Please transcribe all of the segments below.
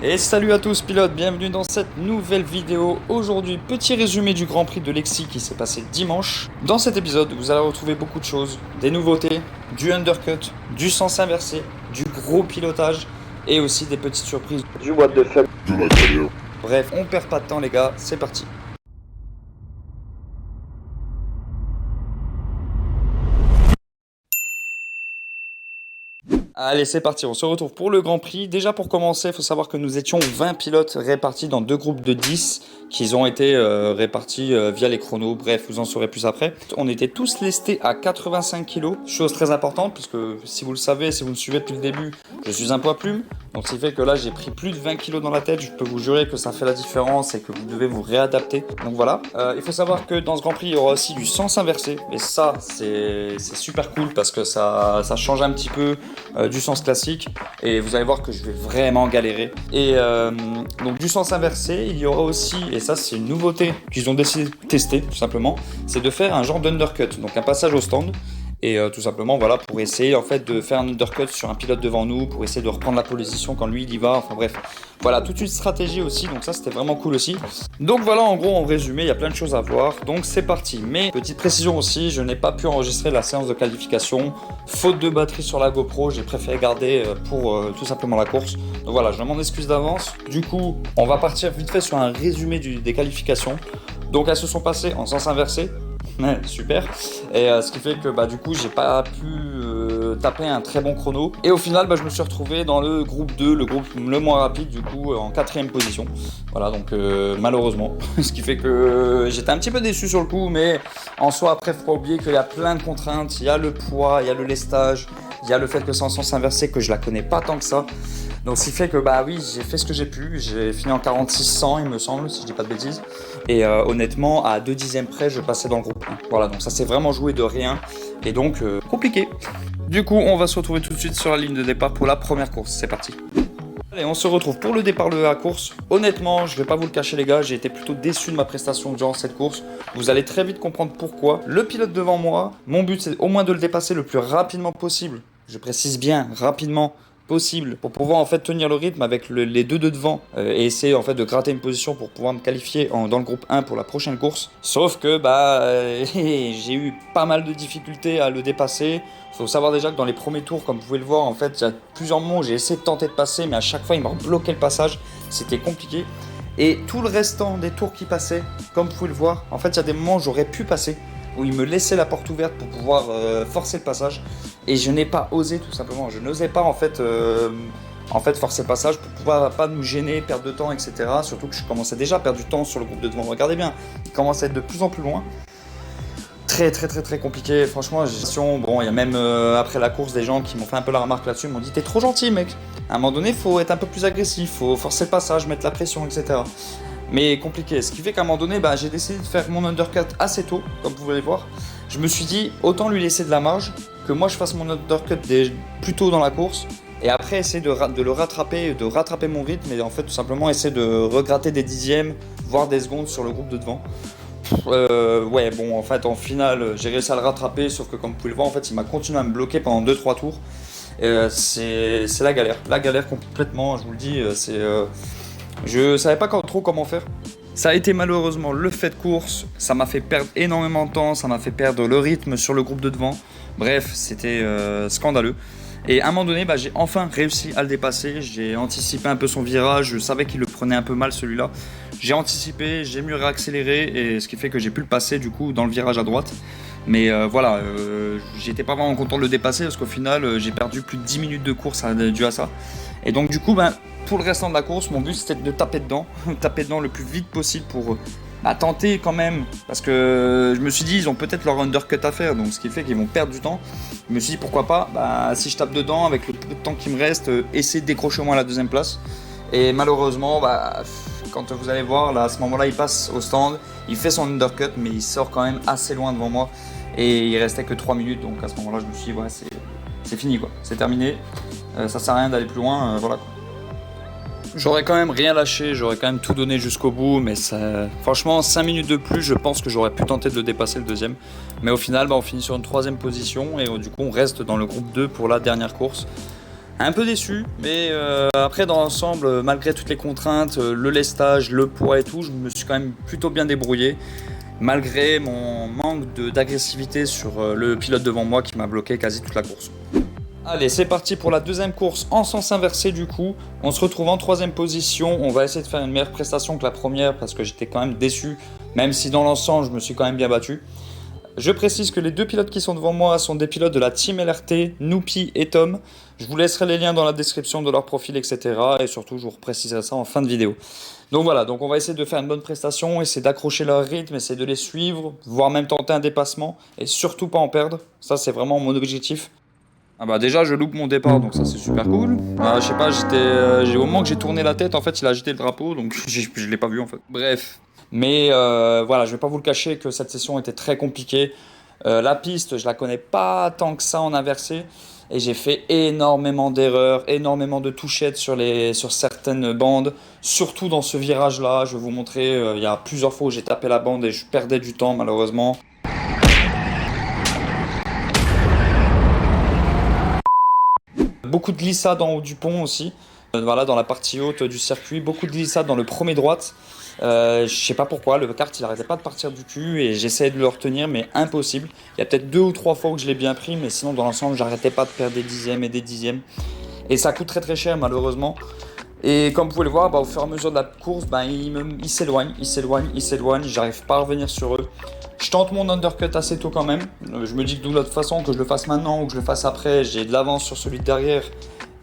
Et salut à tous pilotes, bienvenue dans cette nouvelle vidéo. Aujourd'hui, petit résumé du Grand Prix de Lexi qui s'est passé dimanche. Dans cet épisode, vous allez retrouver beaucoup de choses, des nouveautés, du undercut, du sens inversé, du gros pilotage et aussi des petites surprises, du what the fuck de la carrière. Bref, on perd pas de temps les gars, c'est parti. Allez, c'est parti, on se retrouve pour le Grand Prix. Déjà pour commencer, il faut savoir que nous étions 20 pilotes répartis dans deux groupes de 10 qui ont été répartis via les chronos. Bref, vous en saurez plus après. On était tous lestés à 85 kg, chose très importante puisque si vous le savez, si vous me suivez depuis le début, je suis un poids plume. Donc ce qui fait que là, j'ai pris plus de 20 kg dans la tête. Je peux vous jurer que ça fait la différence et que vous devez vous réadapter. Donc voilà. Il faut savoir que dans ce Grand Prix, il y aura aussi du sens inversé. Et ça, c'est super cool parce que ça change un petit peu du sens classique et vous allez voir que je vais vraiment galérer. Et donc du sens inversé, il y aura aussi, et ça c'est une nouveauté qu'ils ont décidé de tester tout simplement, c'est de faire un genre d'undercut, donc un passage au stand. Et tout simplement voilà, pour essayer en fait de faire un undercut sur un pilote devant nous, pour essayer de reprendre la position quand lui il y va, enfin bref. Voilà, toute une stratégie aussi, donc ça c'était vraiment cool aussi. Donc voilà, en gros en résumé, il y a plein de choses à voir, donc c'est parti. Mais petite précision aussi, je n'ai pas pu enregistrer la séance de qualification. Faute de batterie sur la GoPro, j'ai préféré garder pour tout simplement la course. Donc voilà, je m'en excuse d'avance. Du coup, on va partir vite fait sur un résumé des qualifications. Donc elles se sont passées en sens inversé. Ouais, super. Et ce qui fait que du coup j'ai pas pu taper un très bon chrono. Et au final je me suis retrouvé dans le groupe 2, le groupe le moins rapide du coup en 4ème position. Voilà donc malheureusement. Ce qui fait que j'étais un petit peu déçu sur le coup, mais en soi après faut pas oublier qu'il y a plein de contraintes. Il y a le poids, il y a le lestage, il y a le fait que c'est en sens inversé que je la connais pas tant que ça. Donc ce qui fait que oui, j'ai fait ce que j'ai pu, j'ai fini en 4600 il me semble, si je dis pas de bêtises. Et honnêtement, à 2 dixièmes près, je passais dans le groupe 1. Voilà, donc ça s'est vraiment joué de rien, et donc compliqué. Du coup, on va se retrouver tout de suite sur la ligne de départ pour la première course, c'est parti. Allez, on se retrouve pour le départ de la course. Honnêtement, je vais pas vous le cacher les gars, j'ai été plutôt déçu de ma prestation durant cette course. Vous allez très vite comprendre pourquoi. Le pilote devant moi, mon but c'est au moins de le dépasser le plus rapidement possible. Je précise bien, rapidement possible, pour pouvoir en fait tenir le rythme avec les deux de devant et essayer en fait de gratter une position pour pouvoir me qualifier dans le groupe 1 pour la prochaine course. Sauf que j'ai eu pas mal de difficultés à le dépasser. Faut savoir déjà que dans les premiers tours, comme vous pouvez le voir, en fait, il y a plusieurs moments où j'ai essayé de tenter de passer, mais à chaque fois il m'a bloqué le passage. C'était compliqué. Et tout le restant des tours qui passaient, comme vous pouvez le voir, en fait il y a des moments où j'aurais pu passer, où il me laissait la porte ouverte pour pouvoir forcer le passage, et je n'ai pas osé tout simplement, je n'osais pas en fait forcer le passage pour pouvoir pas nous gêner, perdre de temps, etc. Surtout que je commençais déjà à perdre du temps sur le groupe de devant, regardez bien, il commence à être de plus en plus loin. Très compliqué, franchement. Bon, il y a même après la course des gens qui m'ont fait un peu la remarque là-dessus, m'ont dit t'es trop gentil mec, à un moment donné faut être un peu plus agressif, faut forcer le passage, mettre la pression, etc. Mais compliqué, ce qui fait qu'à un moment donné, j'ai décidé de faire mon undercut assez tôt, comme vous pouvez le voir. Je me suis dit, autant lui laisser de la marge, que moi je fasse mon undercut plus tôt dans la course, et après essayer de le rattraper, de rattraper mon rythme, et en fait tout simplement essayer de regratter des dixièmes, voire des secondes sur le groupe de devant. Ouais, bon, en fait, en finale, j'ai réussi à le rattraper, sauf que comme vous pouvez le voir, en fait, il m'a continué à me bloquer pendant 2-3 tours. C'est la galère complètement, je vous le dis, je savais pas trop comment faire. Ça a été malheureusement le fait de course, ça m'a fait perdre énormément de temps, ça m'a fait perdre le rythme sur le groupe de devant. Bref, c'était scandaleux. Et à un moment donné, j'ai enfin réussi à le dépasser. J'ai anticipé un peu son virage, je savais qu'il le prenait un peu mal celui-là. J'ai anticipé, j'ai mieux réaccéléré, et ce qui fait que j'ai pu le passer du coup dans le virage à droite. Mais voilà, j'étais pas vraiment content de le dépasser parce qu'au final, j'ai perdu plus de 10 minutes de course dû à ça. Et donc du coup, pour le restant de la course, mon but c'était de taper dedans le plus vite possible pour tenter quand même, parce que je me suis dit ils ont peut-être leur undercut à faire, donc ce qui fait qu'ils vont perdre du temps. Je me suis dit pourquoi pas, si je tape dedans avec le peu de temps qui me reste, essayer de décrocher au moins la deuxième place. Et malheureusement, quand vous allez voir, là, à ce moment-là, il passe au stand, il fait son undercut, mais il sort quand même assez loin devant moi, et il restait que 3 minutes, donc à ce moment-là, je me suis dit, c'est fini, quoi, c'est terminé, ça sert à rien d'aller plus loin, voilà, quoi. J'aurais quand même rien lâché, j'aurais quand même tout donné jusqu'au bout, mais franchement 5 minutes de plus, je pense que j'aurais pu tenter de le dépasser le deuxième. Mais au final, on finit sur une 3ème position, et du coup on reste dans le groupe 2 pour la dernière course. Un peu déçu, mais après dans l'ensemble, malgré toutes les contraintes, le lestage, le poids et tout, je me suis quand même plutôt bien débrouillé. Malgré mon manque d'agressivité sur le pilote devant moi qui m'a bloqué quasi toute la course. Allez, c'est parti pour la deuxième course en sens inversé du coup. On se retrouve en troisième position. On va essayer de faire une meilleure prestation que la première parce que j'étais quand même déçu, même si dans l'ensemble je me suis quand même bien battu. Je précise que les deux pilotes qui sont devant moi sont des pilotes de la Team LRT, Noupi et Tom. Je vous laisserai les liens dans la description de leur profil, etc. Et surtout, je vous préciserai ça en fin de vidéo. Donc voilà, donc on va essayer de faire une bonne prestation, essayer d'accrocher leur rythme, essayer de les suivre, voire même tenter un dépassement, et surtout pas en perdre. Ça, c'est vraiment mon objectif. Ah bah déjà, je loupe mon départ, donc ça c'est super cool. Je sais pas, au moment que j'ai tourné la tête, en fait, il a agité le drapeau, donc je l'ai pas vu en fait. Bref. Mais voilà, je vais pas vous le cacher que cette session était très compliquée. La piste, je la connais pas tant que ça en inversé. Et j'ai fait énormément d'erreurs, énormément de touchettes sur certaines bandes. Surtout dans ce virage-là, je vais vous montrer, il y a plusieurs fois où j'ai tapé la bande et je perdais du temps malheureusement. Beaucoup de glissades en haut du pont aussi. Voilà, dans la partie haute du circuit, beaucoup de glissades dans le premier droite. Je sais pas pourquoi, le kart il arrêtait pas de partir du cul et j'essayais de le retenir mais impossible. Il y a peut-être 2 ou 3 fois où je l'ai bien pris mais sinon dans l'ensemble j'arrêtais pas de perdre des dixièmes et des dixièmes. Et ça coûte très très cher malheureusement. Et comme vous pouvez le voir, au fur et à mesure de la course, ils s'éloignent, j'arrive pas à revenir sur eux. Je tente mon undercut assez tôt quand même. Je me dis que de toute façon, que je le fasse maintenant ou que je le fasse après, j'ai de l'avance sur celui de derrière.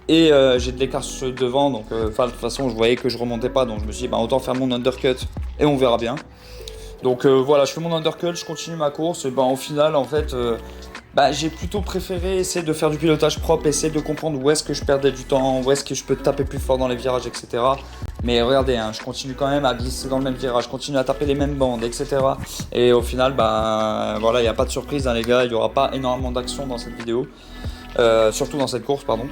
Et j'ai de l'écart sur celui de devant, donc de toute façon je voyais que je remontais pas, donc je me suis dit autant faire mon undercut et on verra bien. Donc voilà, je fais mon undercut, je continue ma course, et au final en fait, j'ai plutôt préféré essayer de faire du pilotage propre, essayer de comprendre où est-ce que je perdais du temps, où est-ce que je peux taper plus fort dans les virages, etc. Mais regardez, je continue quand même à glisser dans le même virage, je continue à taper les mêmes bandes, etc. Et au final, voilà, il n'y a pas de surprise les gars, il n'y aura pas énormément d'action dans cette vidéo, surtout dans cette course, pardon.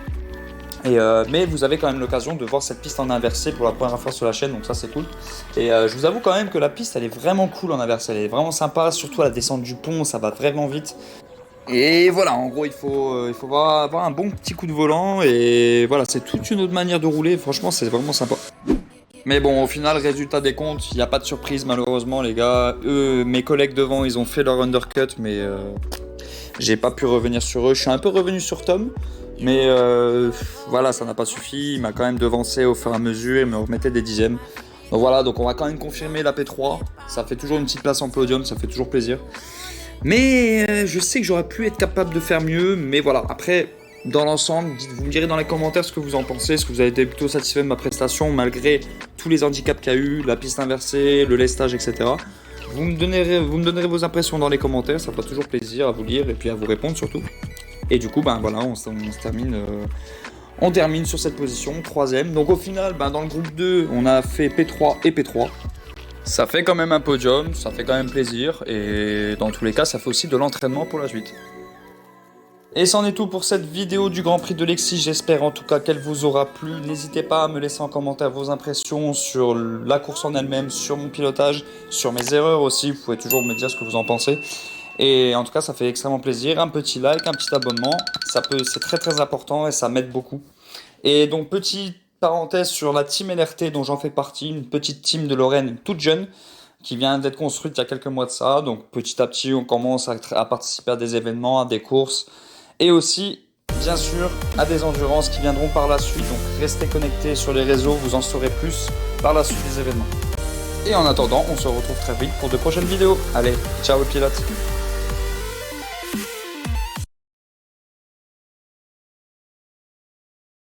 Mais vous avez quand même l'occasion de voir cette piste en inversé pour la première fois sur la chaîne, donc ça c'est cool. Et je vous avoue quand même que la piste elle est vraiment cool en inversé, elle est vraiment sympa, surtout à la descente du pont, ça va vraiment vite. Et voilà, en gros il faut avoir un bon petit coup de volant et voilà, c'est toute une autre manière de rouler, franchement c'est vraiment sympa. Mais bon, au final, résultat des comptes, il n'y a pas de surprise malheureusement les gars. Eux, mes collègues devant, ils ont fait leur undercut, mais j'ai pas pu revenir sur eux. Je suis un peu revenu sur Tom. Mais voilà, ça n'a pas suffi, il m'a quand même devancé au fur et à mesure, il me remettait des dixièmes. Donc voilà, donc on va quand même confirmer la P3, ça fait toujours une petite place en podium, ça fait toujours plaisir. Mais je sais que j'aurais pu être capable de faire mieux, mais voilà, après, dans l'ensemble, vous me direz dans les commentaires ce que vous en pensez, est-ce que vous avez été plutôt satisfait de ma prestation, malgré tous les handicaps qu'il y a eu, la piste inversée, le lestage, etc. Vous me donnerez vos impressions dans les commentaires, ça fera toujours plaisir à vous lire et puis à vous répondre surtout. Et du coup, voilà, on termine sur cette position, 3ème. Donc au final, dans le groupe 2, on a fait P3 et P3. Ça fait quand même un podium, ça fait quand même plaisir. Et dans tous les cas, ça fait aussi de l'entraînement pour la suite. Et c'en est tout pour cette vidéo du Grand Prix de Lexi. J'espère en tout cas qu'elle vous aura plu. N'hésitez pas à me laisser en commentaire vos impressions sur la course en elle-même, sur mon pilotage, sur mes erreurs aussi. Vous pouvez toujours me dire ce que vous en pensez. Et en tout cas, ça fait extrêmement plaisir. Un petit like, un petit abonnement, c'est très très important et ça m'aide beaucoup. Et donc, petite parenthèse sur la Team LRT dont j'en fais partie, une petite team de Lorraine toute jeune qui vient d'être construite il y a quelques mois de ça. Donc, petit à petit, on commence à participer à des événements, à des courses et aussi, bien sûr, à des endurances qui viendront par la suite. Donc, restez connectés sur les réseaux, vous en saurez plus par la suite des événements. Et en attendant, on se retrouve très vite pour de prochaines vidéos. Allez, ciao les pilotes!